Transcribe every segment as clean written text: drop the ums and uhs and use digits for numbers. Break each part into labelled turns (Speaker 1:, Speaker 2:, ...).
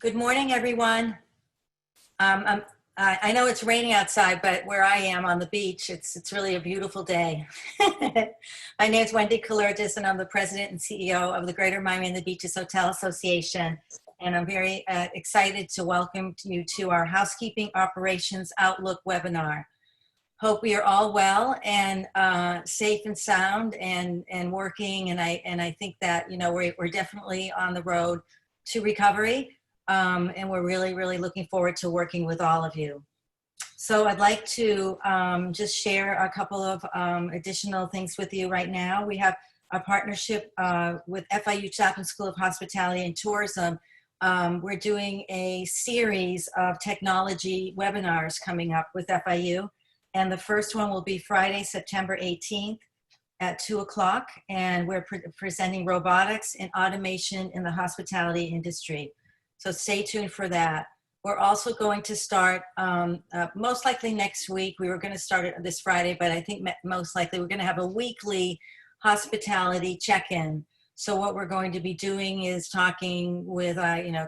Speaker 1: Good morning, everyone. I know it's raining outside, but where I am on the beach, it's really a beautiful day. My name is Wendy Kalurgis, and I'm the president and CEO of the Greater Miami and the Beaches Hotel Association. And I'm very excited to welcome you to our Housekeeping Operations Outlook webinar. Hope we are all well and safe and sound and working. And I think that, you know, we're definitely on the road to recovery. And we're really looking forward to working with all of you. So I'd like to just share a couple of additional things with you right now. We have a partnership with FIU Chapman School of Hospitality and Tourism. We're doing a series of technology webinars coming up with FIU. And the first one will be Friday, September 18th at 2 o'clock. And we're presenting robotics and automation in the hospitality industry. So stay tuned for that. We're also going to start, most likely next week. We were going to start it this Friday, but I think most likely we're going to have a weekly hospitality check-in. So what we're going to be doing is talking with,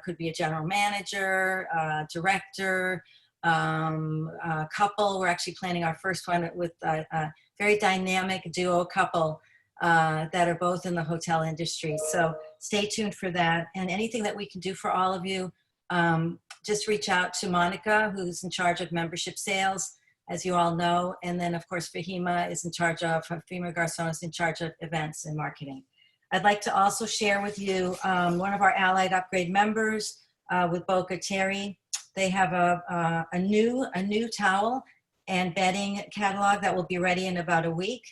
Speaker 1: could be a general manager, director, a couple. We're actually planning our first one with a very dynamic duo couple that are both in the hotel industry. So stay tuned for that. And anything that we can do for all of you, just reach out to Monica, who's in charge of membership sales, as you all know. And then of course, Fahima Garçon is in charge of events and marketing. I'd like to also share with you one of our Allied Upgrade members with Boca Terry. They have a new towel and bedding catalog that will be ready in about a week.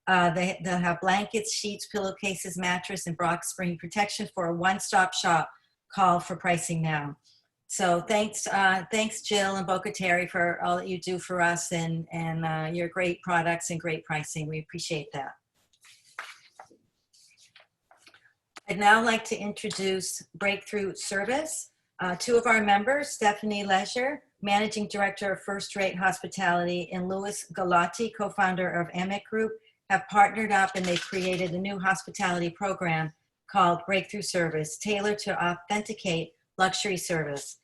Speaker 1: They'll have blankets, sheets, pillowcases, mattress, and box spring protection for a one-stop shop. Call for pricing now. So thanks Jill and Boca Terry for all that you do for us and your great products and great pricing. We appreciate that. I'd now like to introduce Breakthrough Service. Two of our members, Stephanie Leisure, Managing Director of First Rate Hospitality, and Louis Galati, co-founder of Emic Group, have partnered up and they've created a new hospitality program called Breakthrough Service, tailored to authenticate luxury service.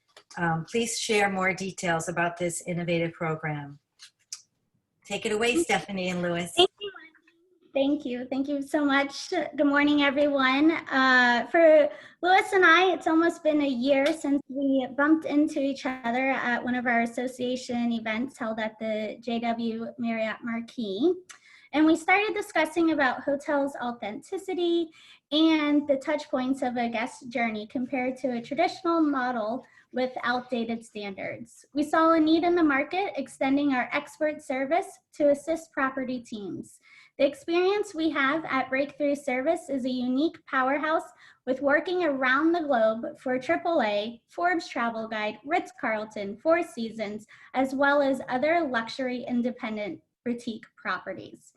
Speaker 1: Please share more details about this innovative program. Take it away, Stephanie and Louis.
Speaker 2: Thank you. Thank you. Thank you so much. Good morning, everyone. For Louis and I, it's almost been a year since we bumped into each other at one of our association events held at the JW Marriott Marquis. And we started discussing about hotels' authenticity and the touch points of a guest journey compared to a traditional model with outdated standards. We saw a need in the market, extending our expert service to assist property teams. The experience we have at Breakthrough Service is a unique powerhouse with working around the globe for AAA, Forbes Travel Guide, Ritz-Carlton, Four Seasons, as well as other luxury independent boutique properties.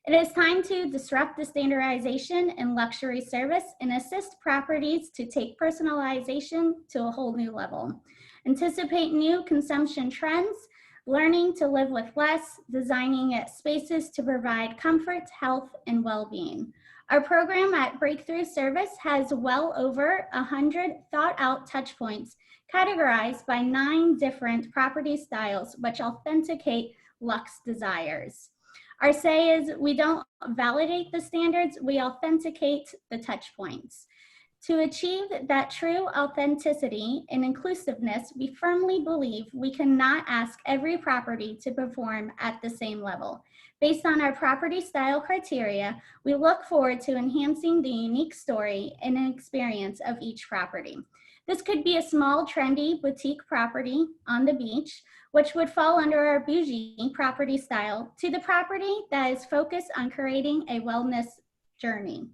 Speaker 2: It is time to disrupt the standardization in luxury service and assist properties to take personalization to a whole new level. Anticipate new consumption trends, learning to live with less, designing spaces to provide comfort, health, and well-being. Our program at Breakthrough Service has well over 100 thought-out touch points categorized by 9 different property styles which authenticate luxe desires. Our say is we don't validate the standards, we authenticate the touch points. To achieve that true authenticity and inclusiveness, we firmly believe we cannot ask every property to perform at the same level. Based on our property style criteria, we look forward to enhancing the unique story and experience of each property. This could be a small, trendy boutique property on the beach, which would fall under our bougie property style, to the property that is focused on creating a wellness journey.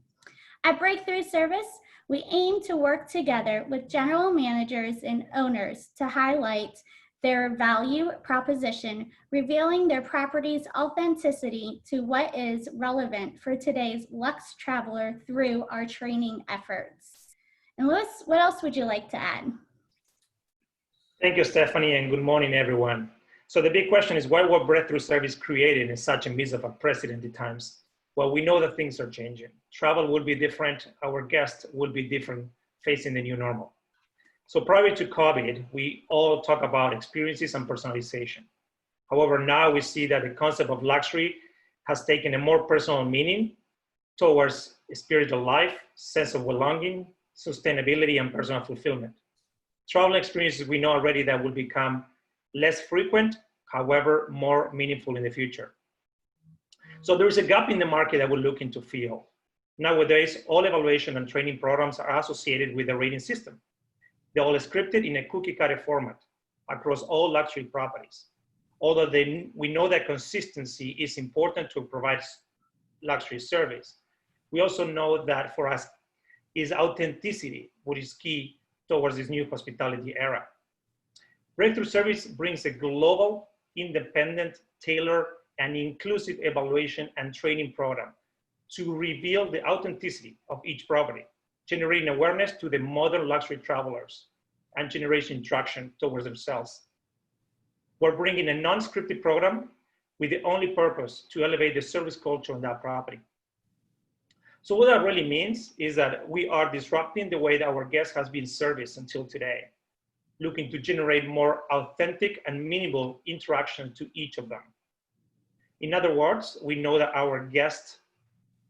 Speaker 2: At Breakthrough Service, we aim to work together with general managers and owners to highlight their value proposition, revealing their property's authenticity to what is relevant for today's luxe traveler through our training efforts. And Louis, what else would you like to add?
Speaker 3: Thank you, Stephanie, and good morning, everyone. So the big question is, why was Breakthrough Service created in such a midst of unprecedented times? Well, we know that things are changing. Travel will be different. Our guests will be different, facing the new normal. So prior to COVID, we all talk about experiences and personalization. However, now we see that the concept of luxury has taken a more personal meaning towards spiritual life, sense of belonging, sustainability, and personal fulfillment. Travel experiences we know already that will become less frequent, however, more meaningful in the future. So there is a gap in the market that we're looking to fill. Nowadays, all evaluation and training programs are associated with a rating system. They're all scripted in a cookie cutter format across all luxury properties. Although we know that consistency is important to provide luxury service, we also know that for us is authenticity, what is key towards this new hospitality era. Breakthrough Service brings a global, independent, tailored, and inclusive evaluation and training program to reveal the authenticity of each property, generating awareness to the modern luxury travelers and generation traction towards themselves. We're bringing a non-scripted program with the only purpose to elevate the service culture on that property. So what that really means is that we are disrupting the way that our guests has been serviced until today, looking to generate more authentic and meaningful interaction to each of them. In other words, we know that our guests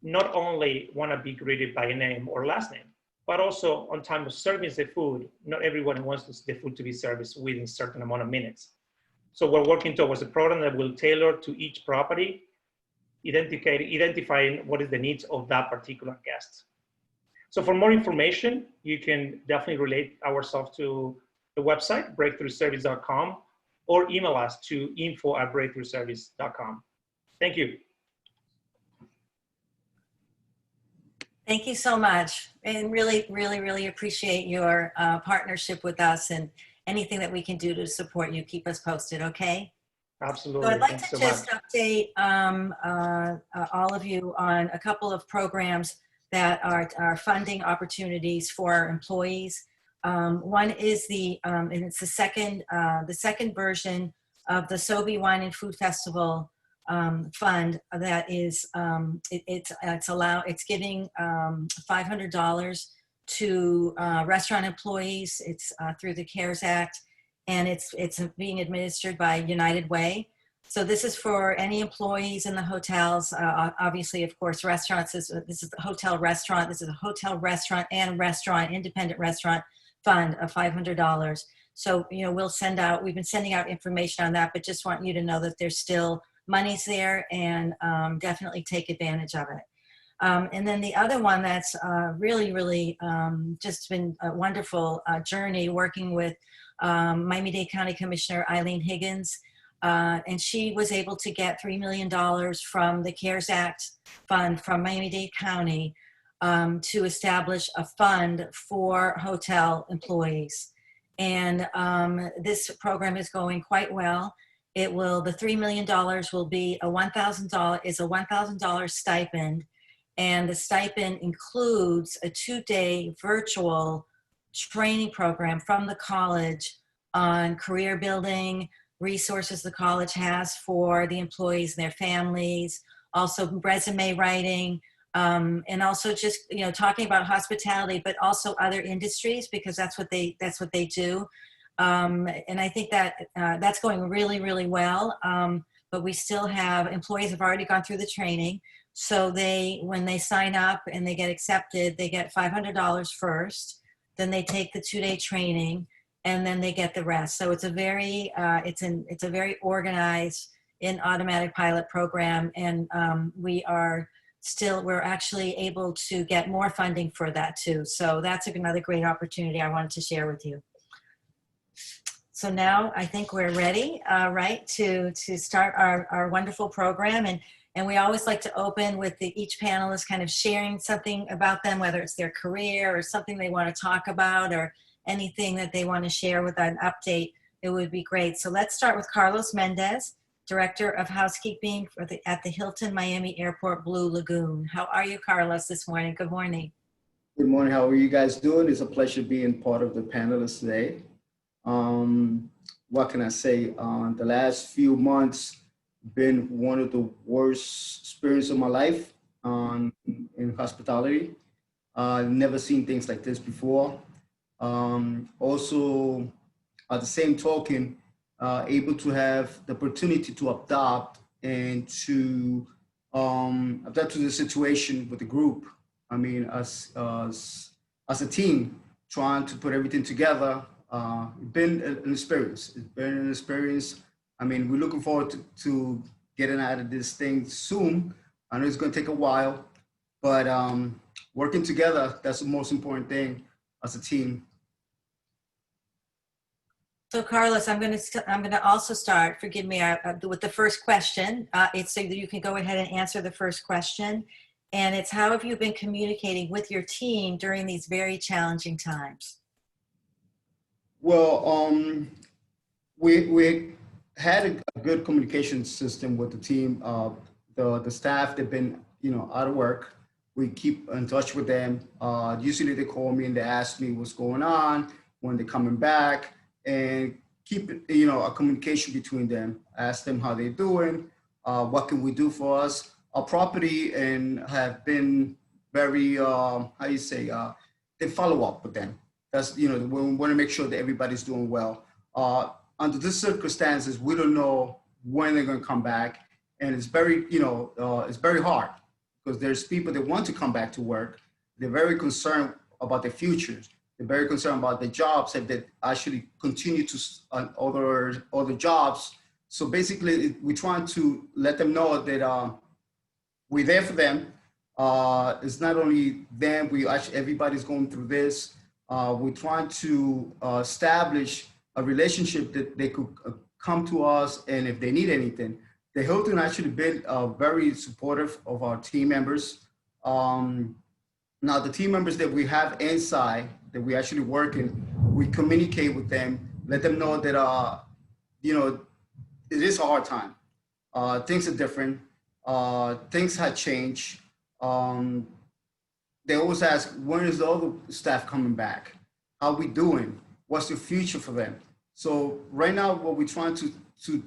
Speaker 3: not only want to be greeted by a name or last name, but also on time of serving the food, not everyone wants the food to be serviced within a certain amount of minutes. So we're working towards a program that will tailor to each property, identifying what is the needs of that particular guest. So for more information, you can definitely relate ourselves to the website, breakthroughservice.com, or email us to info@breakthroughservice.com. Thank you.
Speaker 1: Thank you so much. And really appreciate your partnership with us, and anything that we can do to support you, keep us posted, okay?
Speaker 3: Absolutely.
Speaker 1: So I'd like
Speaker 3: Thanks
Speaker 1: to
Speaker 3: so
Speaker 1: just
Speaker 3: much.
Speaker 1: update all of you on a couple of programs that are funding opportunities for our employees. One is and it's the second version of the Sobe Wine and Food Festival fund that is it's giving $500 to restaurant employees. It's through the CARES Act, and it's being administered by United Way. So this is for any employees in the hotels. Obviously, of course, restaurants. This is the hotel restaurant. This is a hotel restaurant and restaurant, independent restaurant fund of $500. So, you know, we've been sending out information on that, but just want you to know that there's still monies there, and definitely take advantage of it. And then the other one that's really just been a wonderful journey working with Miami-Dade County Commissioner Eileen Higgins. And she was able to get $3 million from the CARES Act fund from Miami-Dade County to establish a fund for hotel employees. And this program is going quite well. The $3 million will be a $1,000 stipend. And the stipend includes a 2-day virtual training program from the college on career building, resources the college has for the employees and their families, also resume writing, and also just, you know, talking about hospitality, but also other industries, because that's what they do. And I think that that's going really well. But we still have employees have already gone through the training. So when they sign up and they get accepted, they get $500 first. Then they take the 2-day training, and then they get the rest. So it's a very organized in automatic pilot program, and we're actually able to get more funding for that too. So that's another great opportunity I wanted to share with you. So now I think we're ready, right, to start our wonderful program. And we always like to open with each panelist kind of sharing something about them, whether it's their career or something they want to talk about or anything that they want to share with an update. It would be great. So let's start with Carlos Mendez, Director of Housekeeping at the Hilton Miami Airport Blue Lagoon. How are you, Carlos, this morning? Good morning.
Speaker 4: Good morning. How are you guys doing? It's a pleasure being part of the panelists today. What can I say? The last few months been one of the worst experiences of my life in hospitality. Never seen things like this before. Also, at the same token, able to have the opportunity to adapt and to adapt to the situation with the group. I mean, as a team, trying to put everything together. It's been an experience. It's been an experience. I mean, we're looking forward to getting out of this thing soon. I know it's going to take a while, but working together, that's the most important thing as a team.
Speaker 1: So Carlos, I'm going to also start, forgive me, with the first question. It's so that you can go ahead and answer the first question. And it's, how have you been communicating with your team during these very challenging times?
Speaker 4: Well, we had a good communication system with the team. The staff, they've been, out of work. We keep in touch with them. Usually they call me and they ask me what's going on, when they're coming back, and keep, a communication between them. Ask them how they're doing, what can we do for us. Our property and have been very, they follow up with them. That's, we want to make sure that everybody's doing well. Under these circumstances, we don't know when they're going to come back. And it's very, it's very hard because there's people that want to come back to work. They're very concerned about their futures. They're very concerned about the jobs if they actually continue to other jobs. So basically, we're trying to let them know that we're there for them. It's not only them, everybody's going through this. We're trying to establish a relationship that they could come to us, and if they need anything. The Hilton actually been very supportive of our team members. Now, the team members that we have inside, that we actually work in, we communicate with them, let them know that, it is a hard time. Things are different. Things have changed. They always ask, when is the other staff coming back? How we doing? What's the future for them? So right now, what we're trying to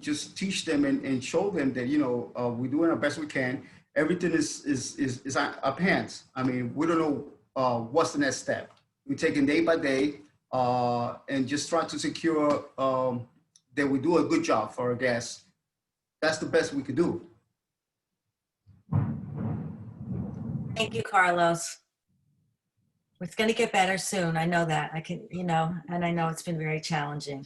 Speaker 4: just teach them and show them that, we're doing our best we can. Everything is up hands. I mean, we don't know what's the next step. We're taking day by day and just trying to secure that we do a good job for our guests. That's the best we could do.
Speaker 1: Thank you, Carlos. It's going to get better soon. I know that. I can, and I know it's been very challenging.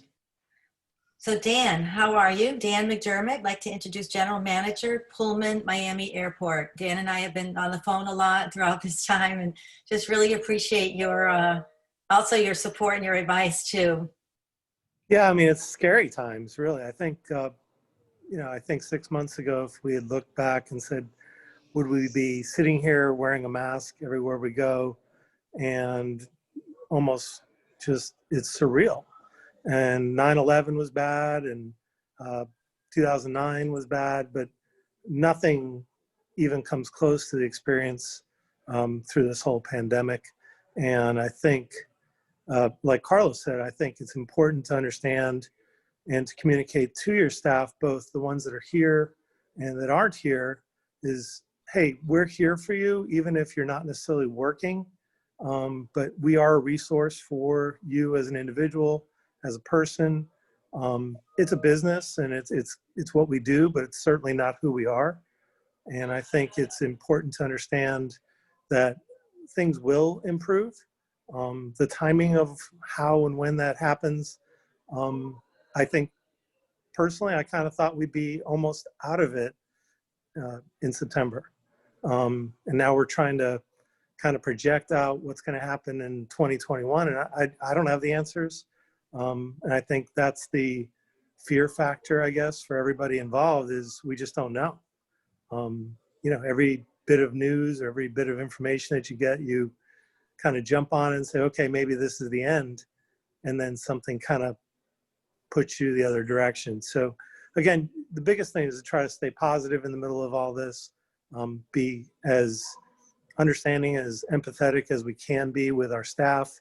Speaker 1: So Dan, how are you? Dan McDermott, I'd like to introduce General Manager, Pullman Miami Airport. Dan and I have been on the phone a lot throughout this time and just really appreciate your, also your support and your advice too.
Speaker 5: Yeah, I mean, it's scary times, really. I think, I think 6 months ago, if we had looked back and said, would we be sitting here wearing a mask everywhere we go? And almost just, it's surreal. And 9/11 was bad, and 2009 was bad, but nothing even comes close to the experience through this whole pandemic. And I think, like Carlos said, I think it's important to understand and to communicate to your staff, both the ones that are here and that aren't here, is, hey, we're here for you, even if you're not necessarily working, but we are a resource for you as an individual, as a person. It's a business and it's what we do, but it's certainly not who we are. And I think it's important to understand that things will improve. The timing of how and when that happens, I think personally, I kind of thought we'd be almost out of it in September. And now we're trying to kind of project out what's going to happen in 2021. And I don't have the answers. And I think that's the fear factor, I guess, for everybody involved, is we just don't know. Every bit of news or every bit of information that you get, you kind of jump on and say, okay, maybe this is the end. And then something kind of puts you the other direction. So again, the biggest thing is to try to stay positive in the middle of all this, be as understanding, as empathetic as we can be with our staff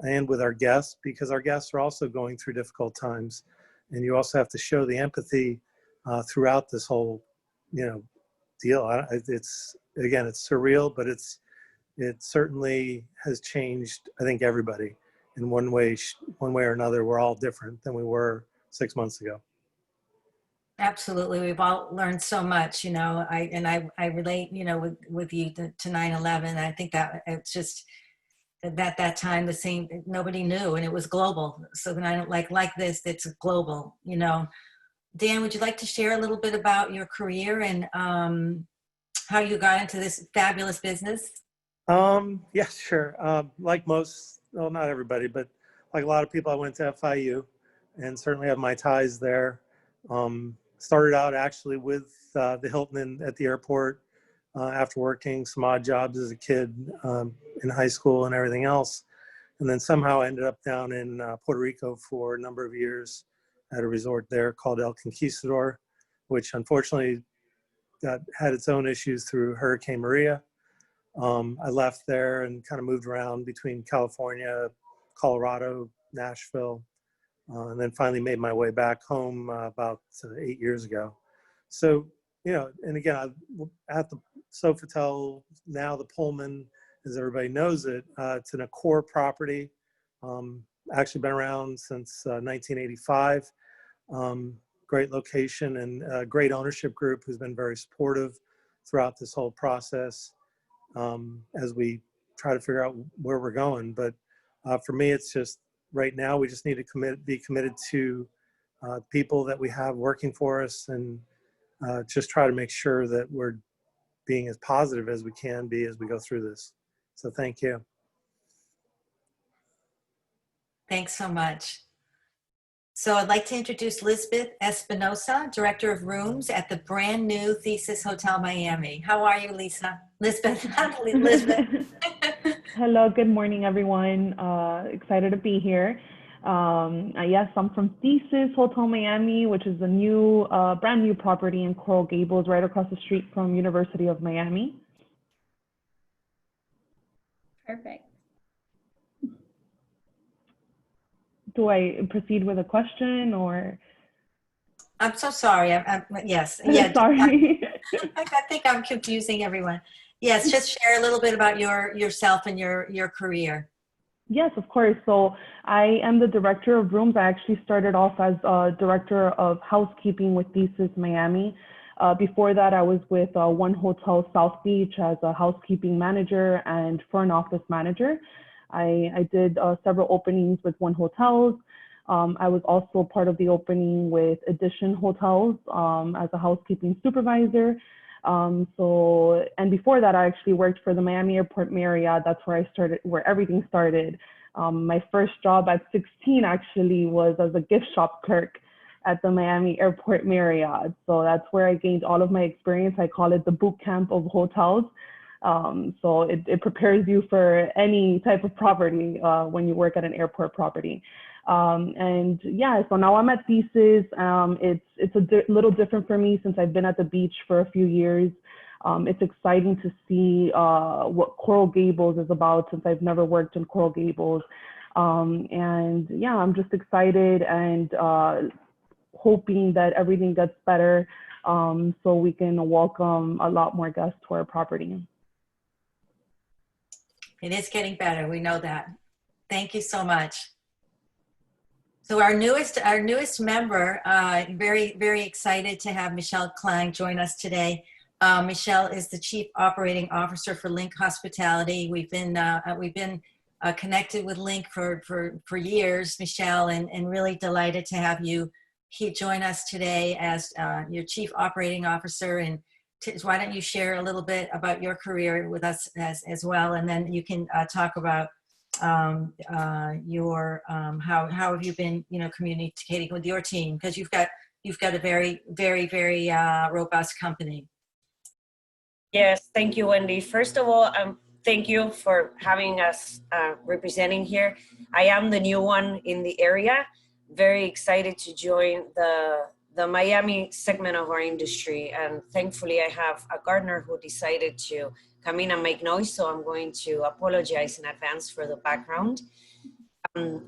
Speaker 5: and with our guests, because our guests are also going through difficult times. And you also have to show the empathy throughout this whole, deal. It's surreal, but it certainly has changed, I think, everybody. in one way or another, we're all different than we were 6 months ago.
Speaker 1: Absolutely. We've all learned so much, you know, I relate, you know, with you to 9/11. I think that it's just at that time, the same, nobody knew, and it was global. So then I like this, it's global, you know. Dan, would you like to share a little bit about your career and how you got into this fabulous business?
Speaker 5: Yeah, sure. Like most, well, not everybody, but like a lot of people, I went to FIU and certainly have my ties there. Started out actually with the Hilton at the airport after working some odd jobs as a kid in high school and everything else. And then somehow ended up down in Puerto Rico for a number of years at a resort there called El Conquistador, which unfortunately had its own issues through Hurricane Maria. I left there and kind of moved around between California, Colorado, Nashville, and then finally made my way back home about 8 years ago. So, you know, and again, I'm at the Sofitel, now the Pullman, as everybody knows it. It's an Accor property. Actually been around since 1985. Great location and a great ownership group who's been very supportive throughout this whole process as we try to figure out where we're going. But for me, it's just right now we just need to be committed to people that we have working for us and just try to make sure that we're being as positive as we can be as we go through this. So thank you.
Speaker 1: Thanks so much. So I'd like to introduce Lisbeth Espinosa, Director of Rooms at the brand new Thesis Hotel Miami. How are you, Lisbeth? Lisbeth.
Speaker 6: Hello, good morning, everyone. Excited to be here. Yes, I'm from Thesis Hotel Miami, which is a new, brand new property in Coral Gables, right across the street from University of Miami.
Speaker 2: Perfect.
Speaker 6: Do I proceed with a question or?
Speaker 1: I'm so sorry. Yes. Yeah.
Speaker 6: Sorry.
Speaker 1: I think I'm confusing everyone. Yes, just share a little bit about yourself and your career.
Speaker 6: Yes, of course. So I am the Director of Rooms. I actually started off as Director of Housekeeping with Thesis Miami. Before that, I was with One Hotel South Beach as a housekeeping manager and front office manager. I did several openings with One Hotels. I was also part of the opening with Edition Hotels as a housekeeping supervisor. And before that, I actually worked for the Miami Airport Marriott. That's where I started, where everything started. My first job at 16 actually was as a gift shop clerk at the Miami Airport Marriott. So that's where I gained all of my experience. I call it the boot camp of hotels. So it prepares you for any type of property when you work at an airport property. And yeah, so now I'm at Thesis. It's a little different for me since I've been at the beach for a few years. It's exciting to see what Coral Gables is about since I've never worked in Coral Gables. And yeah, I'm just excited and hoping that everything gets better so we can welcome a lot more guests to our property.
Speaker 1: It is getting better. We know that. Thank you so much. So our newest member, very, very excited to have Michelle Klang join us today. Michelle is the Chief Operating Officer for Link Hospitality. We've been connected with Link for years, Michelle, and really delighted to have you join us today as your Chief Operating Officer. And why don't you share a little bit about your career with us as well, and then you can talk about how have you been, communicating with your team, because you've got a very, very, very robust company.
Speaker 7: Yes, thank you, Wendy. First of all, thank you for having us representing here. I am the new one in the area. Very excited to join the Miami segment of our industry. And thankfully I have a gardener who decided to come in and make noise. So I'm going to apologize in advance for the background.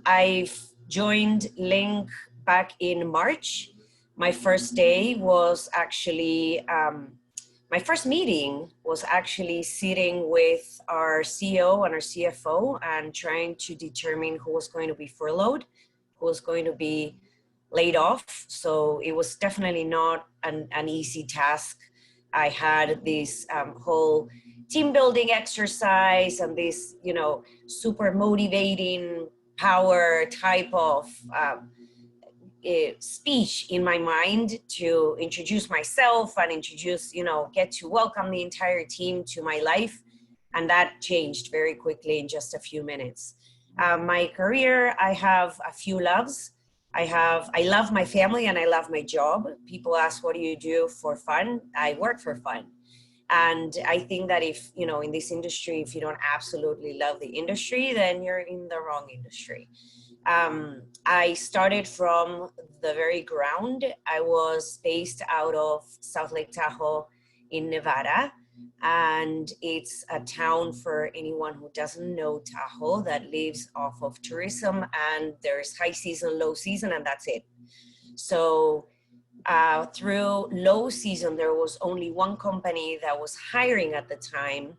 Speaker 7: I've joined Link back in March. My first day was actually my first meeting was actually sitting with our CEO and our CFO and trying to determine who was going to be furloughed, who was going to be laid off. So it was definitely not an easy task. I had this whole team building exercise and this, super motivating power type of speech in my mind to introduce myself and get to welcome the entire team to my life. And that changed very quickly in just a few minutes. My career, I have a few loves. I love my family and I love my job. People ask, what do you do for fun? I work for fun. And I think that if, in this industry, if you don't absolutely love the industry, then you're in the wrong industry. I started from the very ground. I was based out of South Lake Tahoe in Nevada. And it's a town, for anyone who doesn't know Tahoe, that lives off of tourism, and there's high season, low season, and that's it. So through low season, there was only one company that was hiring at the time,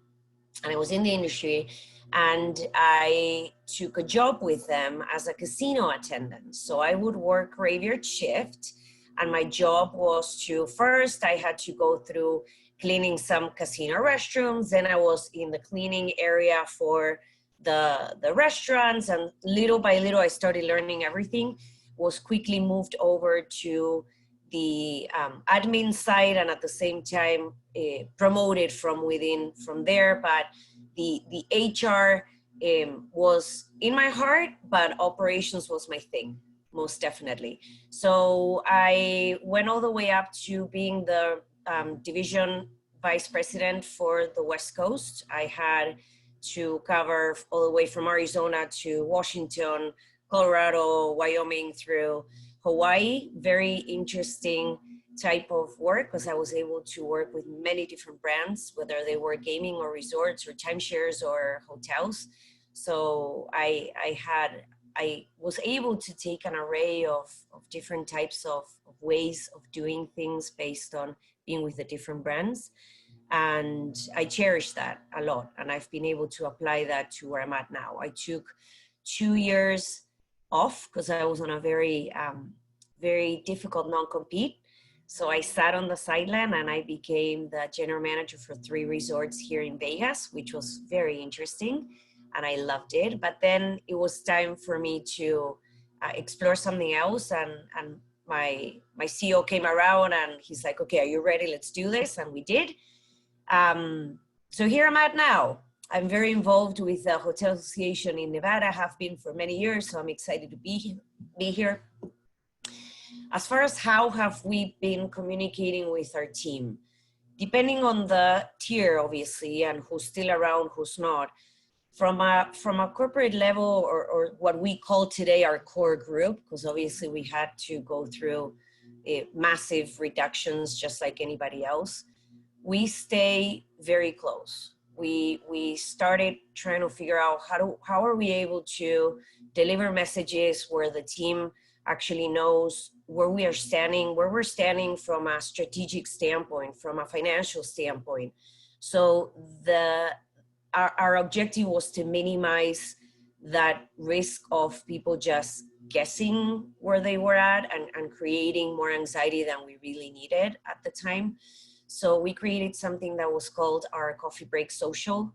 Speaker 7: and I was in the industry, and I took a job with them as a casino attendant. So I would work graveyard shift, and my job was to, first I had to go through cleaning some casino restrooms. Then I was in the cleaning area for the restaurants, and little by little I started learning everything. Was quickly moved over to the admin side, and at the same time promoted from within from there. But the HR was in my heart, but operations was my thing, most definitely. So I went all the way up to being the division vice president for the West Coast. I had to cover all the way from Arizona to Washington, Colorado, Wyoming, through Hawaii. Very interesting type of work, because I was able to work with many different brands, whether they were gaming or resorts or timeshares or hotels. So I was able to take an array of different types of ways of doing things based on being with the different brands. And I cherish that a lot. And I've been able to apply that to where I'm at now. I took 2 years off because I was on a very, very difficult non-compete. So I sat on the sideline and I became the general manager for 3 resorts here in Vegas, which was very interesting. And I loved it. But then it was time for me to explore something else. And my CEO came around and he's like, okay, are you ready? Let's do this. And we did. So here I'm at now. I'm very involved with the Hotel Association in Nevada, have been for many years. So I'm excited to be here. As far as how have we been communicating with our team, depending on the tier, obviously, and who's still around, who's not. From a corporate level, or what we call today our core group, because obviously we had to go through massive reductions just like anybody else, we stay very close. We started trying to figure out how are we able to deliver messages where the team actually knows where we're standing from a strategic standpoint, from a financial standpoint. So our objective was to minimize that risk of people just guessing where they were at and creating more anxiety than we really needed at the time. So we created something that was called our Coffee Break Social.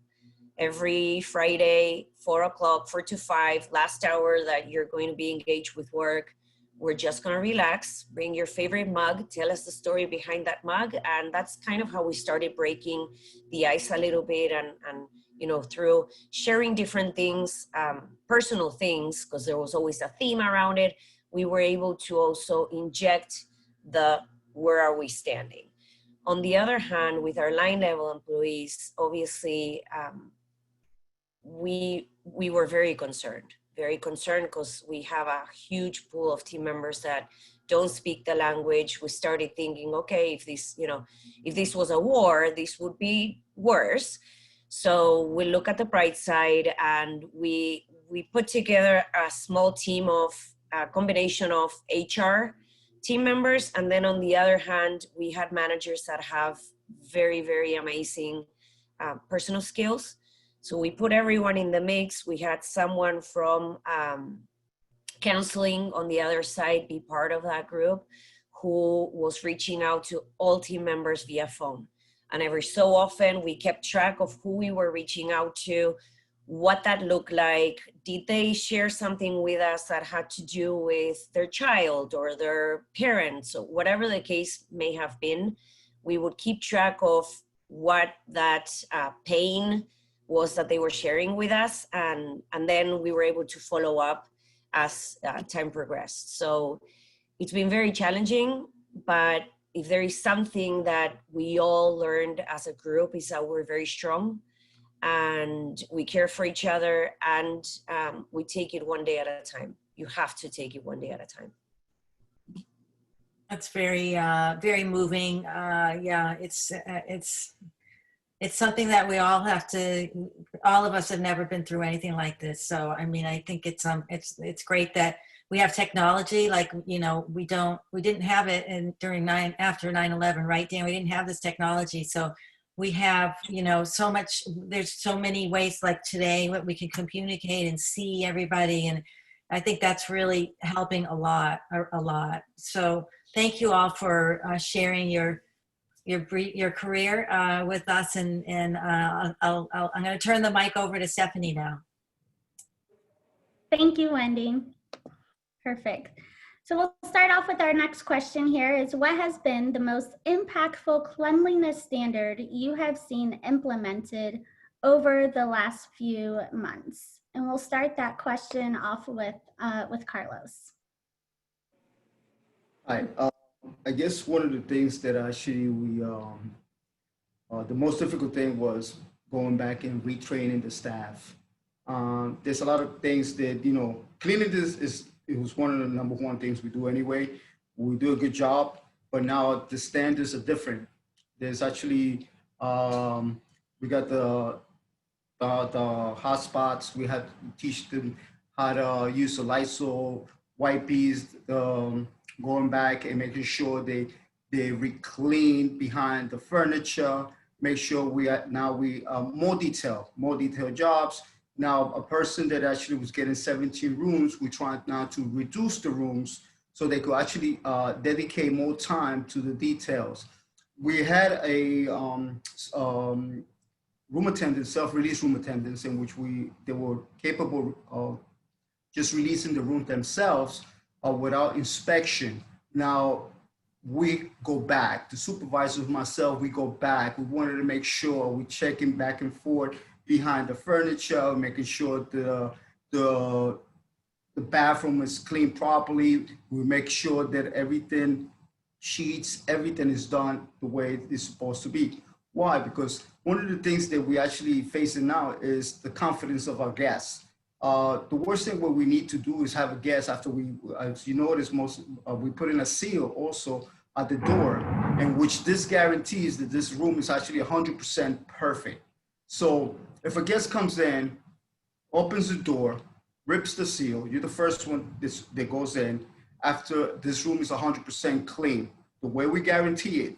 Speaker 7: Every Friday, 4 o'clock, 4 to 5, last hour that you're going to be engaged with work. We're just going to relax, bring your favorite mug, tell us the story behind that mug. And that's kind of how we started breaking the ice a little bit, and through sharing different things, personal things, because there was always a theme around it. We were able to also inject the where are we standing. On the other hand, with our line level employees, obviously, we were very concerned because we have a huge pool of team members that don't speak the language. We started thinking, okay, if this was a war, this would be worse. So we look at the bright side, and we put together a small team of a combination of HR team members. And then on the other hand, we had managers that have very, very amazing personal skills. So we put everyone in the mix. We had someone from counseling on the other side be part of that group, who was reaching out to all team members via phone. And every so often we kept track of who we were reaching out to, what that looked like. Did they share something with us that had to do with their child or their parents, or whatever the case may have been? We would keep track of what that pain was that they were sharing with us. And then we were able to follow up as time progressed. So it's been very challenging, but if there is something that we all learned as a group, is that we're very strong and we care for each other, and we take it one day at a time. You have to take it one day at a time.
Speaker 1: That's very, very moving. Yeah, it's something that we all have to, all of us have never been through anything like this. So, I mean, I think it's great that we have technology. Like, you know, we didn't have it after 9/11, right, Dan? We didn't have this technology. So we have, you know, so much, there's so many ways like today what we can communicate and see everybody. And I think that's really helping a lot. So thank you all for sharing your career with us. And I'm going to turn the mic over to Stephanie now.
Speaker 2: Thank you, Wendy. Perfect. So we'll start off with our next question here is, what has been the most impactful cleanliness standard you have seen implemented over the last few months? And we'll start that question off with Carlos.
Speaker 4: Hi. I guess one of the things that actually the most difficult thing was going back and retraining the staff. There's a lot of things that, you know, cleanliness it was one of the number one things we do anyway. We do a good job, but now the standards are different. There's actually, we got the hot spots. We had to teach them how to use the Lysol wipes, going back and making sure they re-clean behind the furniture, make sure more detailed jobs. Now, a person that actually was getting 17 rooms, we're trying now to reduce the rooms so they could actually dedicate more time to the details. We had a room attendants, self-release room attendants, in which they were capable of just releasing the room themselves without inspection. Now, we go back, the supervisors, myself, we go back. We wanted to make sure we're checking back and forth behind the furniture, making sure the bathroom is cleaned properly. We make sure that everything is done the way it's supposed to be. Why? Because one of the things that we actually facing now is the confidence of our guests. The worst thing what we need to do is have a guest after as you notice, we put in a seal also at the door, in which this guarantees that this room is actually 100% perfect. So if a guest comes in, opens the door, rips the seal, you're the first one that goes in after this room is 100% clean, the way we guarantee it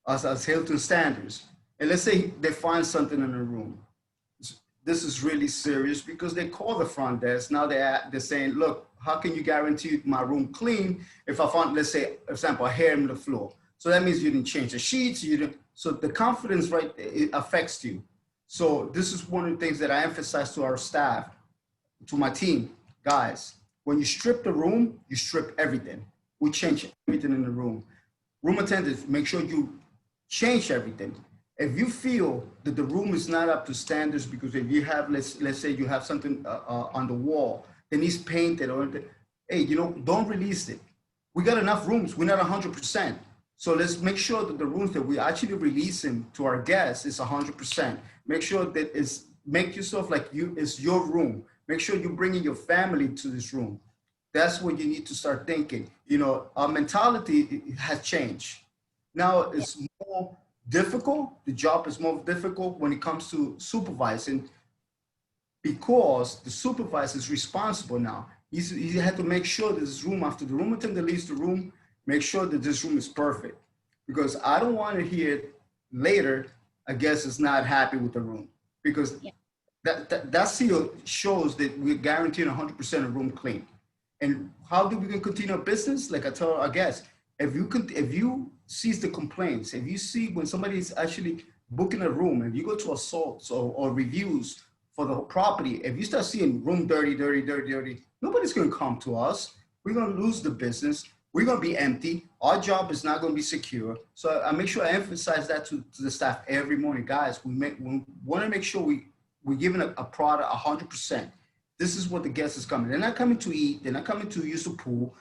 Speaker 4: as Hilton standards. And let's say they find something in the room. This is really serious because they call the front desk. Now they're saying, look, how can you guarantee my room clean if I found, let's say, for example, a hair on the floor? So that means you didn't change the sheets. So the confidence, right, it affects you. So this is one of the things that I emphasize to our staff, to my team, guys, when you strip the room, you strip everything. We change everything in the room. Room attendants, make sure you change everything. If you feel that the room is not up to standards, because if you have, let's say you have something on the wall that needs painted, or hey, don't release it. We got enough rooms. We're not 100%. So let's make sure that the rooms that we actually releasing to our guests is 100%. Make sure that make yourself like it's your room. Make sure you're bringing your family to this room. That's what you need to start thinking. Our mentality has changed. Now it's more difficult. The job is more difficult when it comes to supervising, because the supervisor is responsible now. He had to make sure that this room, after the room attendant leaves the room, make sure that this room is perfect. Because I don't want to hear later a guest is not happy with the room, because that seal shows that we're guaranteeing 100% of room clean. And how do we can continue our business? Like I tell our guests, if you cease the complaints, if you see when somebody is actually booking a room, if you go to assaults or reviews for the property, if you start seeing room dirty, nobody's going to come to us. We're going to lose the business. We're going to be empty. Our job is not going to be secure. So I make sure I emphasize that to the staff every morning. Guys, we want to make sure we're giving a product 100%. This is what the guest is coming. They're not coming to eat. They're not coming to use the pool.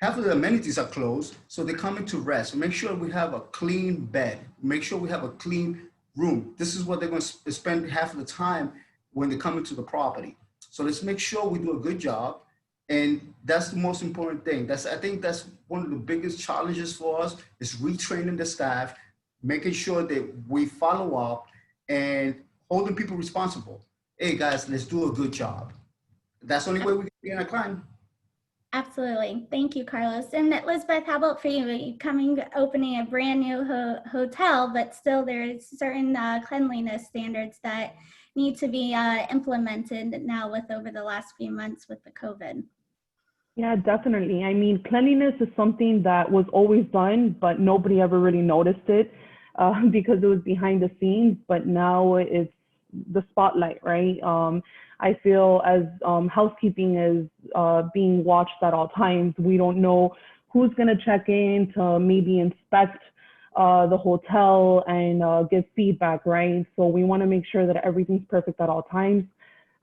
Speaker 4: Half of the amenities are closed, so they're coming to rest. Make sure we have a clean bed. Make sure we have a clean room. This is what they're going to spend half of the time when they come into the property. So let's make sure we do a good job. And that's the most important thing. I think that's one of the biggest challenges for us, is retraining the staff, making sure that we follow up and holding people responsible. Hey guys, let's do a good job. That's the only way we can be in a climb.
Speaker 2: Absolutely. Thank you, Carlos. And Elizabeth, how about for you? Opening a brand new hotel, but still there's certain cleanliness standards that need to be implemented now over the last few months with the COVID.
Speaker 6: Yeah, definitely. I mean, cleanliness is something that was always done, but nobody ever really noticed it because it was behind the scenes, but now it's the spotlight, right? I feel as housekeeping is being watched at all times. We don't know who's going to check in to maybe inspect the hotel and give feedback, right? So we want to make sure that everything's perfect at all times.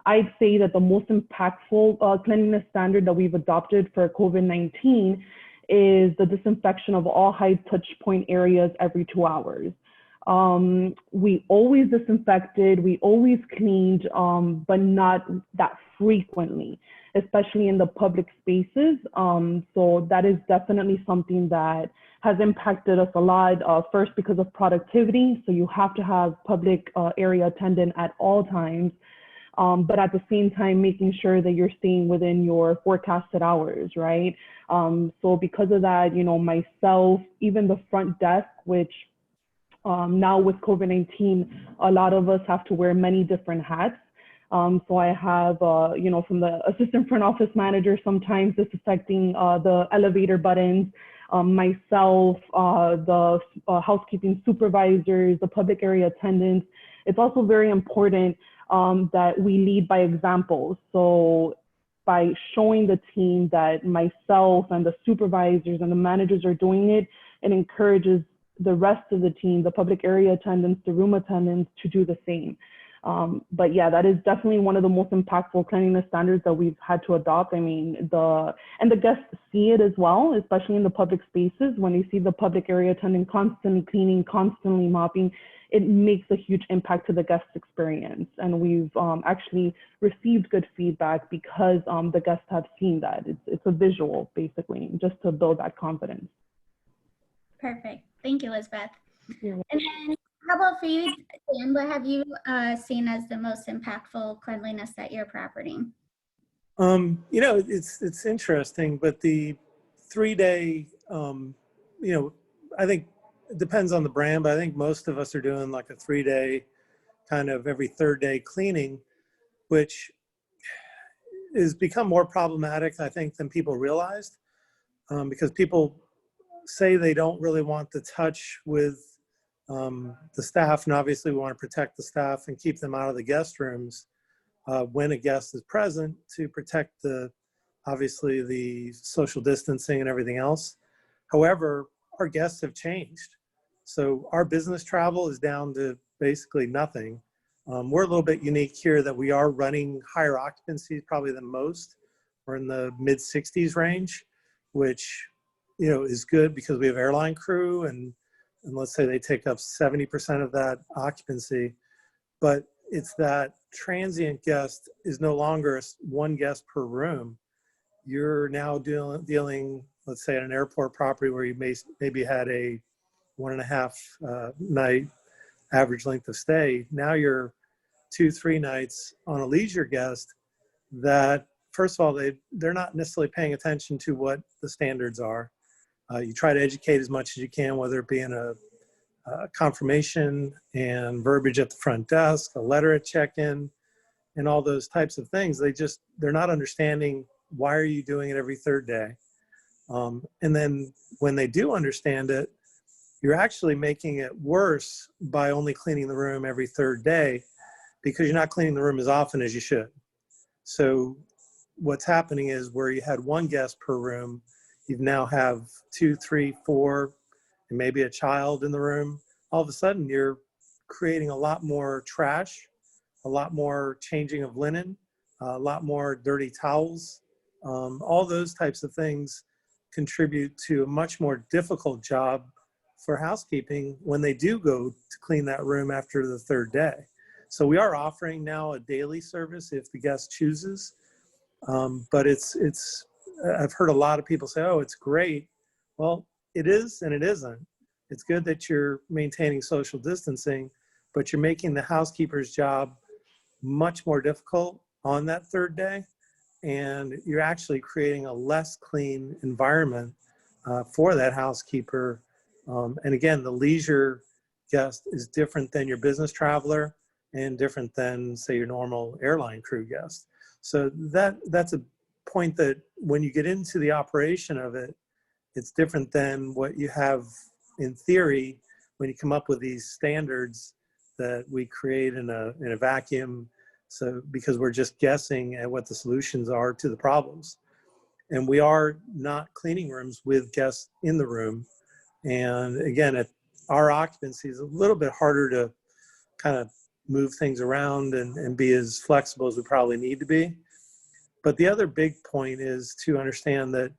Speaker 6: I'd say that the most impactful cleanliness standard that we've adopted for COVID-19 is the disinfection of all high touch point areas every 2 hours. We always disinfected, we always cleaned, but not that frequently, especially in the public spaces. So that is definitely something that has impacted us a lot. First, because of productivity. So you have to have public area attendant at all times. But at the same time, making sure that you're staying within your forecasted hours, right? So because of that, you know, myself, even the front desk, which now with COVID-19, a lot of us have to wear many different hats. So I have, you know, from the assistant front office manager, sometimes disinfecting the elevator buttons, myself, the housekeeping supervisors, the public area attendants. It's also very important that we lead by example. So by showing the team that myself and the supervisors and the managers are doing it, it encourages the rest of the team, the public area attendants, the room attendants, to do the same. But yeah, that is definitely one of the most impactful cleanliness standards that we've had to adopt. I mean, the guests see it as well, especially in the public spaces. When they see the public area attendant constantly cleaning, constantly mopping, it makes a huge impact to the guest experience. And we've actually received good feedback because the guests have seen that. It's a visual, basically, just to build that confidence.
Speaker 2: Perfect. Thank you, Elizabeth.
Speaker 6: Yeah.
Speaker 2: And then how about for you, Dan? What have you seen as the most impactful cleanliness at your property?
Speaker 5: You know, it's interesting, but the 3-day, you know, I think it depends on the brand, but I think most of us are doing like a 3-day kind of every 3rd day cleaning, which has become more problematic, I think, than people realized, because people say they don't really want to touch with the staff, and obviously we want to protect the staff and keep them out of the guest rooms when a guest is present, to protect obviously the social distancing and everything else. However, our guests have changed. So our business travel is down to basically nothing. We're a little bit unique here that we are running higher occupancy probably than most. We're in the mid 60s range, which, you know, is good because we have airline crew, and let's say they take up 70% of that occupancy. But it's that transient guest is no longer one guest per room. You're now dealing, let's say, at an airport property where you maybe had a 1.5 night average length of stay. Now you're 2-3 nights on a leisure guest that, first of all, they're not necessarily paying attention to what the standards are. You try to educate as much as you can, whether it be in a confirmation and verbiage at the front desk, a letter at check-in, and all those types of things. They're not understanding, why are you doing it every third day? And then when they do understand it, you're actually making it worse by only cleaning the room every third day, because you're not cleaning the room as often as you should. So what's happening is, where you had one guest per room, you now have 2, 3, 4, and maybe a child in the room. All of a sudden, you're creating a lot more trash, a lot more changing of linen, a lot more dirty towels. All those types of things contribute to a much more difficult job for housekeeping when they do go to clean that room after the third day. So we are offering now a daily service if the guest chooses. But I've heard a lot of people say, oh, it's great. Well, it is and it isn't. It's good that you're maintaining social distancing, but you're making the housekeeper's job much more difficult on that third day. And you're actually creating a less clean environment for that housekeeper. And again, the leisure guest is different than your business traveler and different than, say, your normal airline crew guest. So that's a point that when you get into the operation of it, it's different than what you have in theory when you come up with these standards that we create in a vacuum. So because we're just guessing at what the solutions are to the problems. And we are not cleaning rooms with guests in the room. And again, our occupancy is a little bit harder to kind of move things around and be as flexible as we probably need to be. But the other big point is to understand that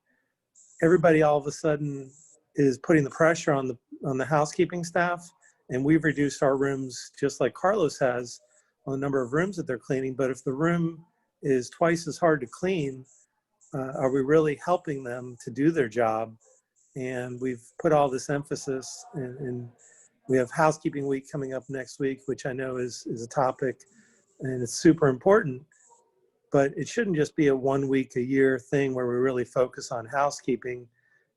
Speaker 5: everybody all of a sudden is putting the pressure on the housekeeping staff, and we've reduced our rooms, just like Carlos has, on the number of rooms that they're cleaning. But if the room is twice as hard to clean, are we really helping them to do their job? And we've put all this emphasis, and we have housekeeping week coming up next week, which I know is a topic, and it's super important. But it shouldn't just be a 1 week a year thing where we really focus on housekeeping.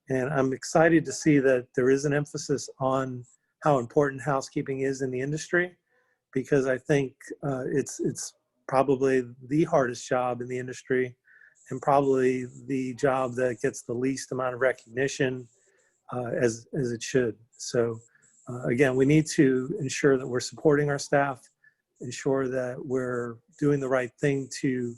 Speaker 5: And I'm excited to see that there is an emphasis on how important housekeeping is in the industry, because I think it's probably the hardest job in the industry, and probably the job that gets the least amount of recognition as it should. So again, we need to ensure that we're supporting our staff, ensure that we're doing the right thing to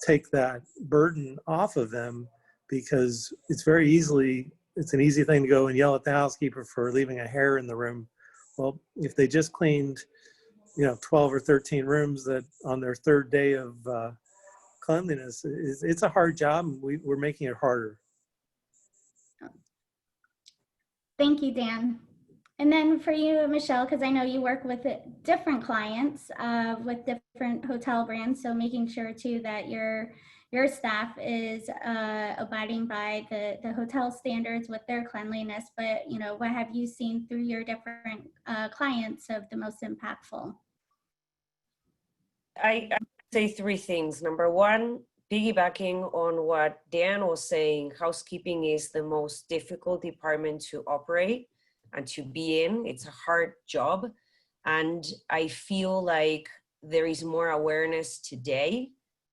Speaker 5: take that burden off of them, because it's an easy thing to go and yell at the housekeeper for leaving a hair in the room. Well, if they just cleaned 12 or 13 rooms that on their third day of cleanliness, it's a hard job, and we're making it harder.
Speaker 2: Thank you, Dan. And then for you, Michelle, because I know you work with different clients with different hotel brands, so making sure too that your staff is abiding by the hotel standards with their cleanliness. But what have you seen through your different clients of the most impactful?
Speaker 7: I say three things. Number one, piggybacking on what Dan was saying, housekeeping is the most difficult department to operate and to be in. It's a hard job. And I feel like there is more awareness today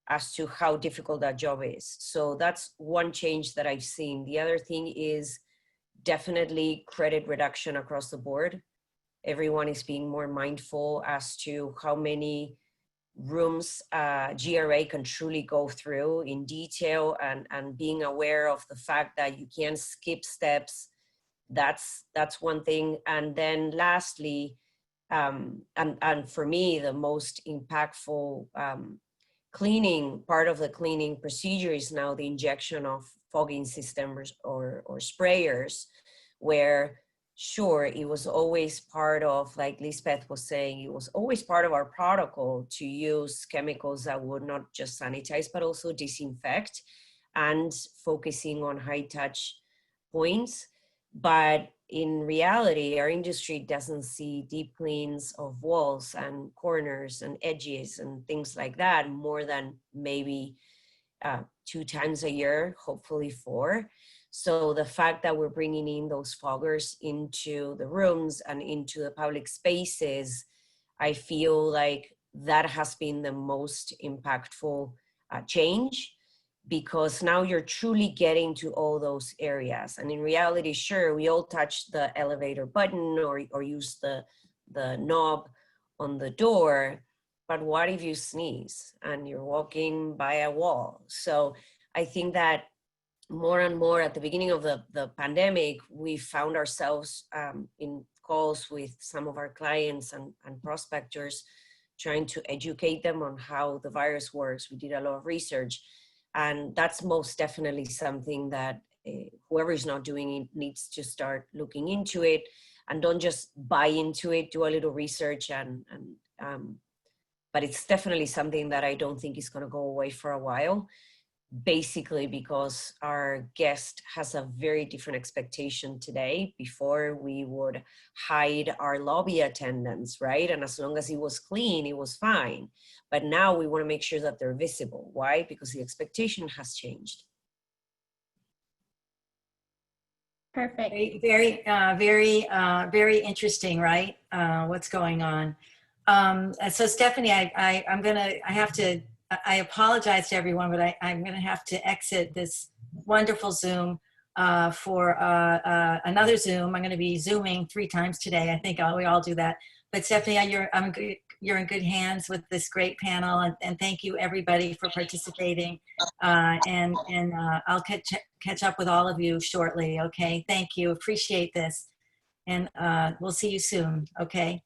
Speaker 7: as to how difficult that job is. So that's one change that I've seen. The other thing is definitely credit reduction across the board. Everyone is being more mindful as to how many rooms GRA can truly go through in detail, and being aware of the fact that you can't skip steps. That's one thing. And then lastly, and for me, the most impactful cleaning part of the cleaning procedure is now the injection of fogging systems or sprayers, where sure, it was always part of, like Lisbeth was saying, it was always part of our protocol to use chemicals that would not just sanitize, but also disinfect, and focusing on high touch points. But in reality, our industry doesn't see deep cleans of walls and corners and edges and things like that more than maybe 2 times a year, hopefully 4. So the fact that we're bringing in those foggers into the rooms and into the public spaces, I feel like that has been the most impactful change, because now you're truly getting to all those areas. And in reality, sure, we all touch the elevator button or use the knob on the door, but what if you sneeze and you're walking by a wall? So I think that more and more at the beginning of the pandemic, we found ourselves in calls with some of our clients and prospectors, trying to educate them on how the virus works. We did a lot of research, and that's most definitely something that whoever is not doing it needs to start looking into it, and don't just buy into it, do a little research. But it's definitely something that I don't think is going to go away for a while, basically because our guest has a very different expectation today. Before, we would hide our lobby attendants, right? And as long as it was clean, it was fine. But now we want to make sure that they're visible. Why? Because the expectation has changed.
Speaker 2: Perfect.
Speaker 1: Very interesting, right? What's going on. So Stephanie, I apologize to everyone, but I'm going to have to exit this wonderful Zoom for another Zoom. I'm going to be Zooming 3 times today. I think we all do that. But Stephanie, you're in good hands with this great panel, and thank you everybody for participating. And I'll catch up with all of you shortly. Okay, thank you. Appreciate this, and we'll see you soon. Okay.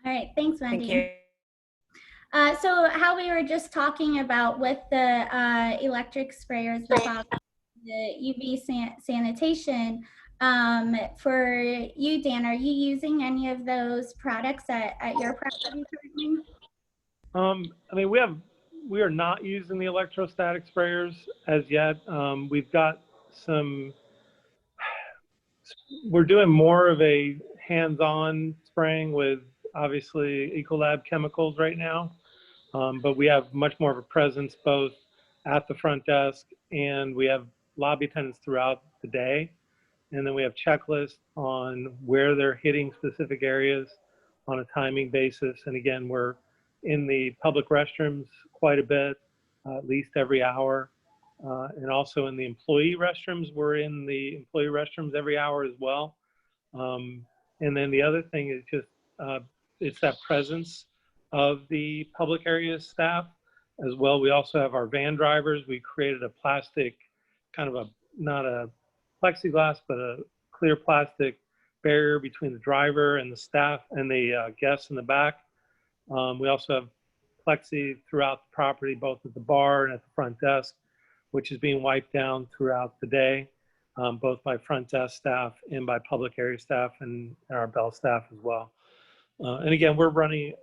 Speaker 2: All right. Thanks, Wendy.
Speaker 7: Thank you.
Speaker 2: So how we were just talking about with the electric sprayers, the UV sanitation, for you, Dan, are you using any of those products at your property currently?
Speaker 5: I mean, we are not using the electrostatic sprayers as yet. We've got we're doing more of a hands-on spraying with obviously Ecolab chemicals right now. But we have much more of a presence both at the front desk, and we have lobby attendants throughout the day. And then we have checklists on where they're hitting specific areas on a timing basis. And again, we're in the public restrooms quite a bit, at least every hour. And also in the employee restrooms, we're in the employee restrooms every hour as well. And then the other thing is just, it's that presence of the public area staff as well. We also have our van drivers. We created a plastic, kind of not a plexiglass, but a clear plastic barrier between the driver and the staff and the guests in the back. We also have plexi throughout the property, both at the bar and at the front desk, which is being wiped down throughout the day, both by front desk staff and by public area staff and our bell staff as well. And again, we're running,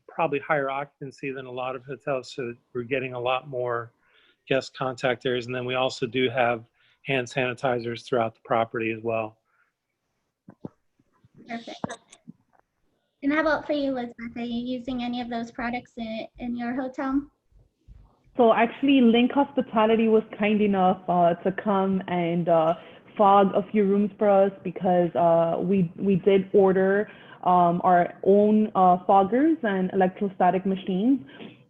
Speaker 5: probably higher occupancy than a lot of hotels, so we're getting a lot more guest contact areas. And then we also do have hand sanitizers throughout the property as well.
Speaker 2: Perfect. And how about for you, Elizabeth? Are you using any of those products in your hotel?
Speaker 6: So actually, Link Hospitality was kind enough to come and fog a few rooms for us, because we did order our own foggers and electrostatic machines,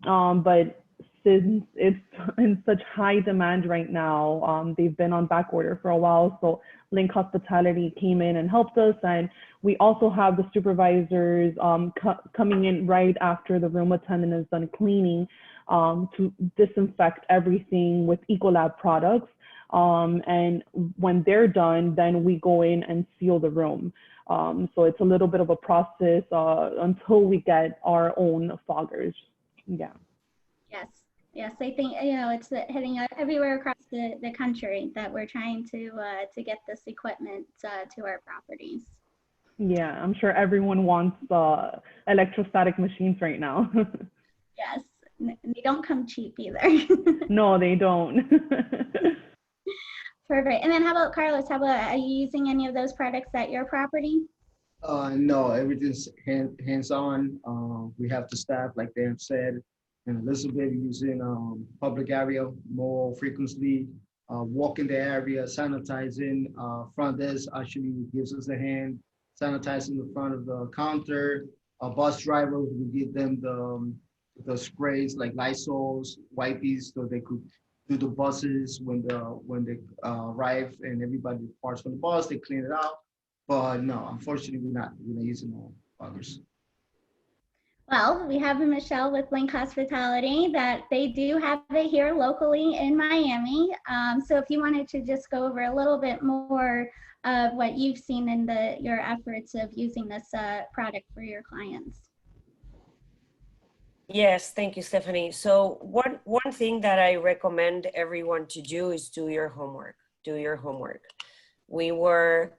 Speaker 6: but since it's in such high demand right now, they've been on back order for a while. So Link Hospitality came in and helped us, and we also have the supervisors coming in right after the room attendant is done cleaning to disinfect everything with Ecolab products. And when they're done, then we go in and seal the room. So it's a little bit of a process until we get our own foggers. Yeah.
Speaker 2: Yes, I think, it's hitting everywhere across the country that we're trying to get this equipment to our properties.
Speaker 6: Yeah, I'm sure everyone wants electrostatic machines right now.
Speaker 2: Yes, they don't come cheap either.
Speaker 6: No, they don't.
Speaker 2: Perfect. And then how about Carlos? Are you using any of those products at your property?
Speaker 4: No, everything's hands-on. We have the staff, like Dan said, and Elizabeth using public area more frequently. walk in the area, sanitizing. Front desk actually gives us a hand, sanitizing the front of the counter. Bus drivers, we give them the sprays like Lysols, wipes, so they could do the buses when they arrive and everybody departs from the bus, they clean it out. But no, unfortunately, we're not using all others.
Speaker 2: Well, we have Michelle with Link Hospitality that they do have it here locally in Miami. So if you wanted to just go over a little bit more of what you've seen in your efforts of using this product for your clients.
Speaker 7: Yes, thank you, Stephanie. So one thing that I recommend everyone to do is do your homework. Do your homework. We were,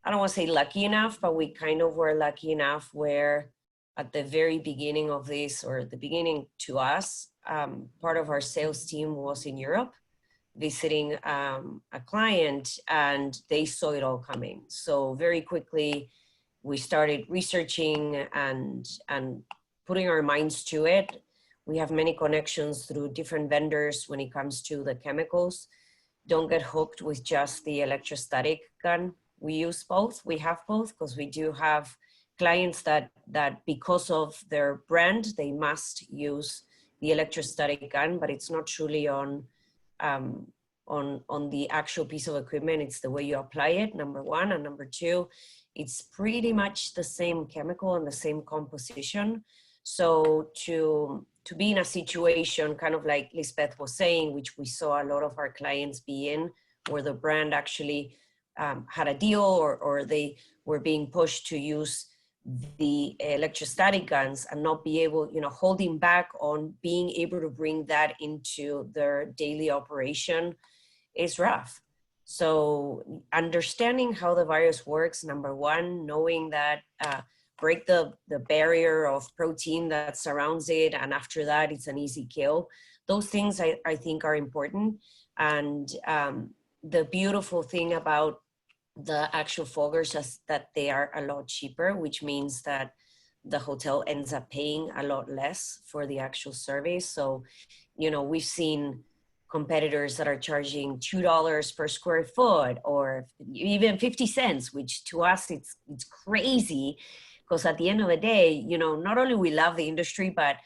Speaker 7: I don't want to say lucky enough, but we kind of were lucky enough where at the very beginning of this, or the beginning to us, part of our sales team was in Europe visiting a client, and they saw it all coming. So very quickly, we started researching and putting our minds to it. We have many connections through different vendors when it comes to the chemicals. Don't get hooked with just the electrostatic gun. We use both. We have both because we do have clients that because of their brand, they must use the electrostatic gun, but it's not truly on the actual piece of equipment. It's the way you apply it, number one. And number two, it's pretty much the same chemical and the same composition. So to be in a situation, kind of like Lisbeth was saying, which we saw a lot of our clients be in, where the brand actually had a deal or they were being pushed to use the electrostatic guns and not be able, holding back on being able to bring that into their daily operation is rough. So understanding how the virus works, number one, knowing that break the barrier of protein that surrounds it, and after that it's an easy kill. Those things I think are important. And the beautiful thing about the actual foggers is that they are a lot cheaper, which means that the hotel ends up paying a lot less for the actual service. So, we've seen competitors that are charging $2 per square foot or even 50 cents, which to us, it's crazy. Because at the end of the day, not only we love the industry, but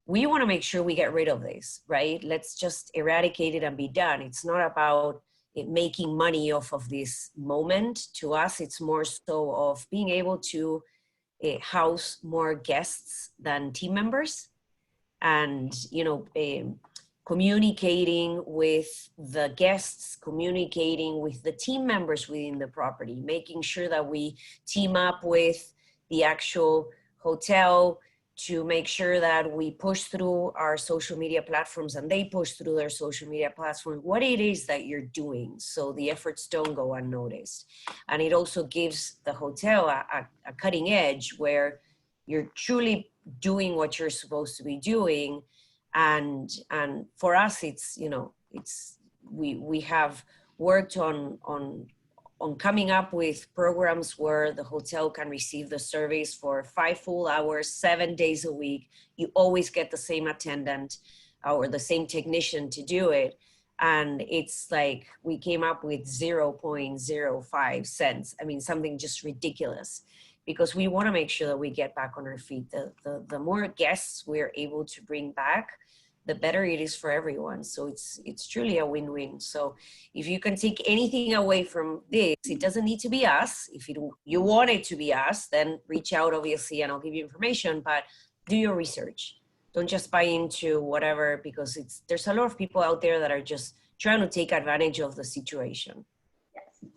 Speaker 7: we want to make sure we get rid of this, right? Let's just eradicate it and be done. It's not about making money off of this moment. To us, it's more so of being able to house more guests than team members, and communicating with the guests, communicating with the team members within the property, making sure that we team up with the actual hotel to make sure that we push through our social media platforms and they push through their social media platforms what it is that you're doing, so the efforts don't go unnoticed. And it also gives the hotel a cutting edge where you're truly doing what you're supposed to be doing. And for us, it's, we have worked on coming up with programs where the hotel can receive the service for 5 full hours, 7 days a week. You always get the same attendant or the same technician to do it. And it's like we came up with 0.05 cents. I mean, something just ridiculous, because we want to make sure that we get back on our feet. The more guests we're able to bring back, the better it is for everyone. So it's truly a win-win. So if you can take anything away from this, it doesn't need to be us. If you want it to be us, then reach out, obviously, and I'll give you information, but do your research. Don't just buy into whatever, because there's a lot of people out there that are just trying to take advantage of the situation.
Speaker 2: Yes,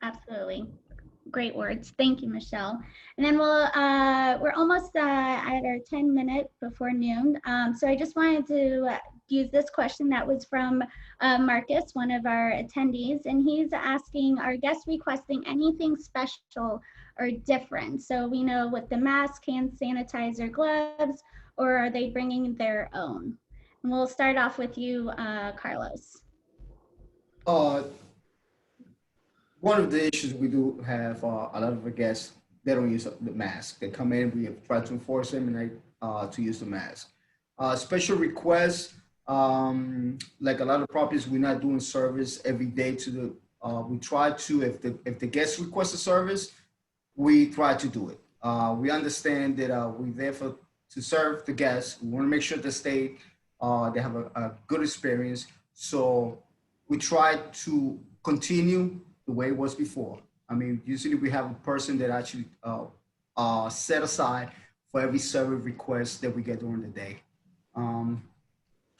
Speaker 2: absolutely. Great words. Thank you, Michelle. And then we're almost at our 10 minute before noon. So I just wanted to use this question that was from Marcus, one of our attendees, and he's asking, are guests requesting anything special or different? So we know with the mask, hand sanitizer, gloves, or are they bringing their own? And we'll start off with you, Carlos.
Speaker 4: One of the issues we do have, a lot of our guests, they don't use the mask. They come in, we have tried to enforce them and to use the mask. Special requests, Like a lot of properties, we're not doing service every day to the, we try to, if the guest requests a service, we try to do it. We understand that we're there to serve the guests. We want to make sure they have a good experience. So we try to continue the way it was before. I mean, usually we have a person that actually set aside for every service request that we get during the day.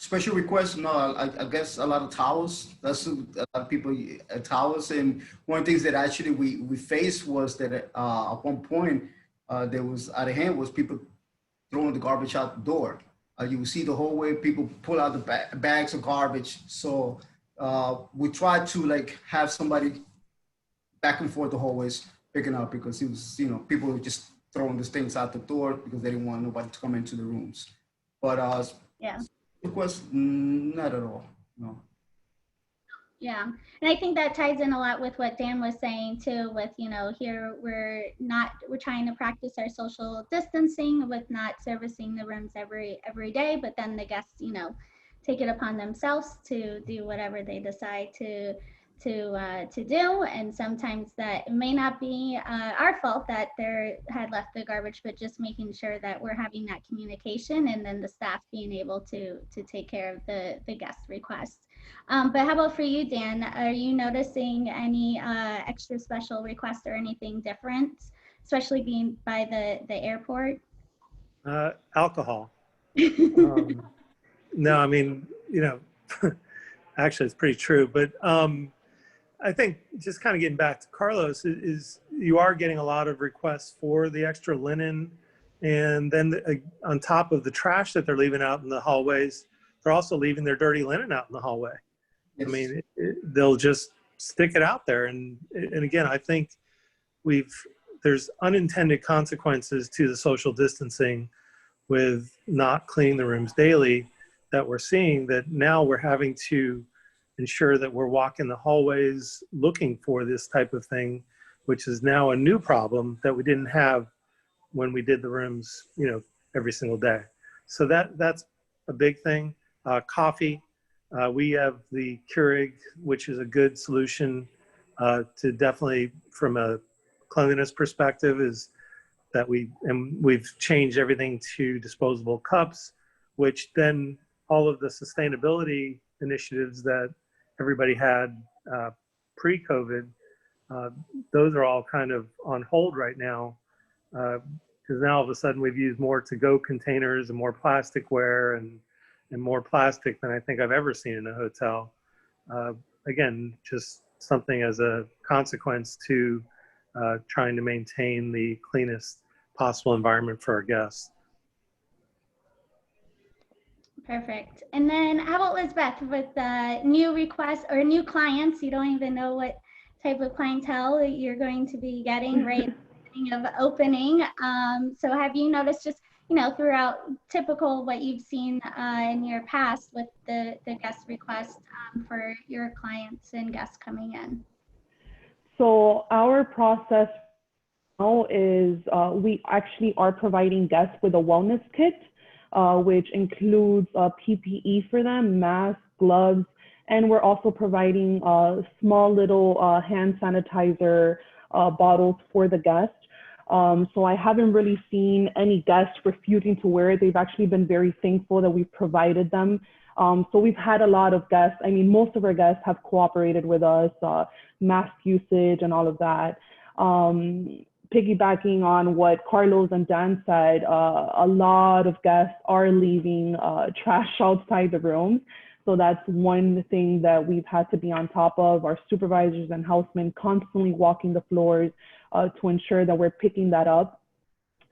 Speaker 4: Special requests, no, I guess a lot of towels. That's a lot of people towels. And one of the things that actually we faced was that at one point there was out of hand was people throwing the garbage out the door. You will see the whole way people pull out the bags of garbage. So we tried to like have somebody back and forth the hallways picking up, because it was, people were just throwing these things out the door because they didn't want nobody to come into the rooms. But
Speaker 2: Yeah.
Speaker 4: request, not at all, no.
Speaker 2: Yeah, and I think that ties in a lot with what Dan was saying too, with, here we're trying to practice our social distancing with not servicing the rooms every day, but then the guests, take it upon themselves to do whatever they decide to do. And sometimes that may not be our fault that they had left the garbage, but just making sure that we're having that communication, and then the staff being able to take care of the guest requests. But how about for you, Dan? Are you noticing any extra special requests or anything different, especially being by the airport?
Speaker 5: Alcohol. No, I mean, actually it's pretty true, but I think just kind of getting back to Carlos is you are getting a lot of requests for the extra linen, and then on top of the trash that they're leaving out in the hallways, they're also leaving their dirty linen out in the hallway.
Speaker 4: Yes.
Speaker 5: I mean, they'll just stick it out there. And again, I think there's unintended consequences to the social distancing with not cleaning the rooms daily that we're seeing, that now we're having to ensure that we're walking the hallways looking for this type of thing, which is now a new problem that we didn't have when we did the rooms, every single day. So that's a big thing. Coffee. We have the Keurig, which is a good solution to definitely, from a cleanliness perspective, is that we've changed everything to disposable cups, which then all of the sustainability initiatives that everybody had pre-COVID, those are all kind of on hold right now, because now all of a sudden we've used more to-go containers and more plasticware and more plastic than I think I've ever seen in a hotel. Again, just something as a consequence to trying to maintain the cleanest possible environment for our guests.
Speaker 2: Perfect. And then how about Elizabeth, with new requests or new clients? You don't even know what type of clientele you're going to be getting right at the beginning of opening. So have you noticed just, throughout typical what you've seen in your past with the guest requests for your clients and guests coming in?
Speaker 6: So our process now is we actually are providing guests with a wellness kit, which includes PPE for them, masks, gloves, and we're also providing small little hand sanitizer bottles for the guests. So I haven't really seen any guests refusing to wear it. They've actually been very thankful that we've provided them. So we've had a lot of guests. I mean, most of our guests have cooperated with us, mask usage and all of that. Piggybacking on what Carlos and Dan said, a lot of guests are leaving trash outside the room. So that's one thing that we've had to be on top of. Our supervisors and housemen constantly walking the floors to ensure that we're picking that up.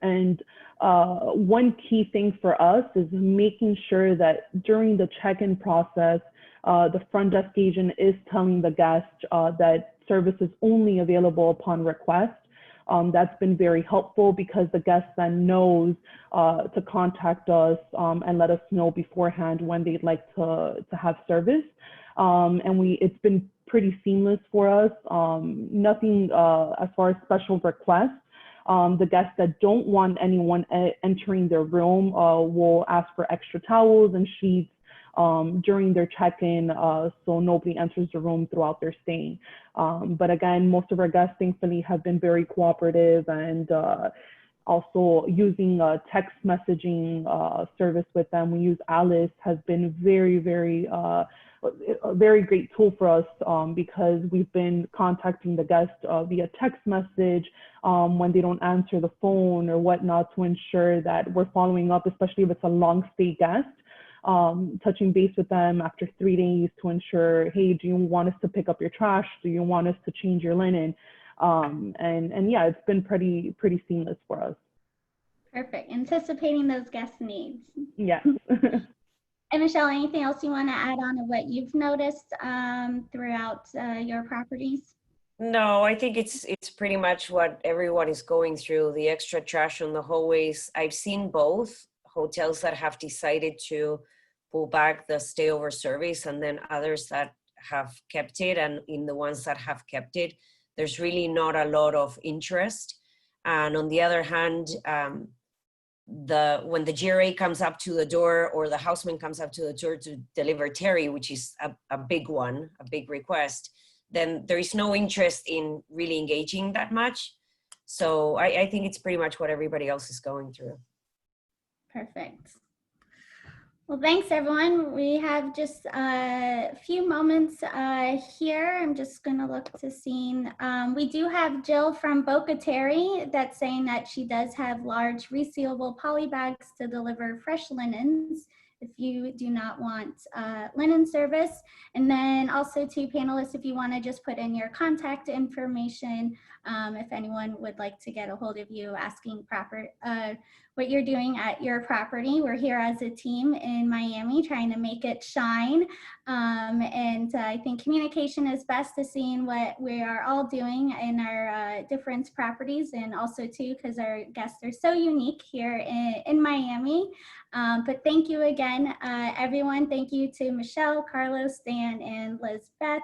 Speaker 6: And one key thing for us is making sure that during the check-in process, the front desk agent is telling the guest that service is only available upon request. That's been very helpful because the guest then knows to contact us and let us know beforehand when they'd like to have service. And it's been pretty seamless for us. Nothing as far as special requests. The guests that don't want anyone entering their room will ask for extra towels and sheets during their check-in, so nobody enters the room throughout their stay. But again, most of our guests, thankfully, have been very cooperative, and also using a text messaging service with them. We use Alice, has been a very great tool for us, because we've been contacting the guest via text message when they don't answer the phone or whatnot, to ensure that we're following up, especially if it's a long stay guest, touching base with them after 3 days to ensure, hey, do you want us to pick up your trash? Do you want us to change your linen? And yeah, it's been pretty seamless for us.
Speaker 2: Perfect. Anticipating those guest needs.
Speaker 6: Yes.
Speaker 2: And Michelle, anything else you want to add on to what you've noticed throughout your properties?
Speaker 7: No, I think it's pretty much what everyone is going through, the extra trash on the hallways. I've seen both hotels that have decided to pull back the stay over service, and then others that have kept it. And in the ones that have kept it, there's really not a lot of interest. And on the other hand, when the GRA comes up to the door, or the houseman comes up to the door to deliver Terry, which is a big one, a big request, then there is no interest in really engaging that much. So I think it's pretty much what everybody else is going through.
Speaker 2: Perfect. Well, thanks everyone. We have just a few moments here. I'm just gonna look to see. We do have Jill from Boca Terry that's saying that she does have large resealable poly bags to deliver fresh linens if you do not want linen service. And then also to panelists, if you wanna just put in your contact information, if anyone would like to get a hold of you asking what you're doing at your property. We're here as a team in Miami trying to make it shine. And I think communication is best to seeing what we are all doing in our different properties, and also too, because our guests are so unique here in Miami. But thank you again, everyone. Thank you to Michelle, Carlos, Dan, and Lizbeth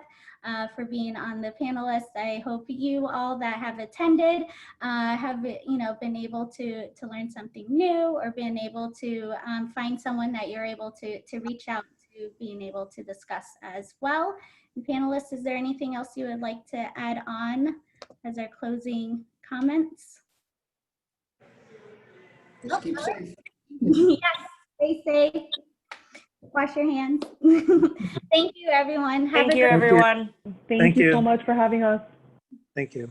Speaker 2: for being on the panelists. I hope you all that have attended have been able to learn something new, or been able to find someone that you're able to reach out to, being able to discuss as well. And panelists, is there anything else you would like to add on as our closing comments?
Speaker 4: Just keep safe.
Speaker 2: Yes, stay safe. Wash your hands. Thank you, everyone.
Speaker 7: Thank you, everyone.
Speaker 6: Thank you so much for having us.
Speaker 5: Thank you.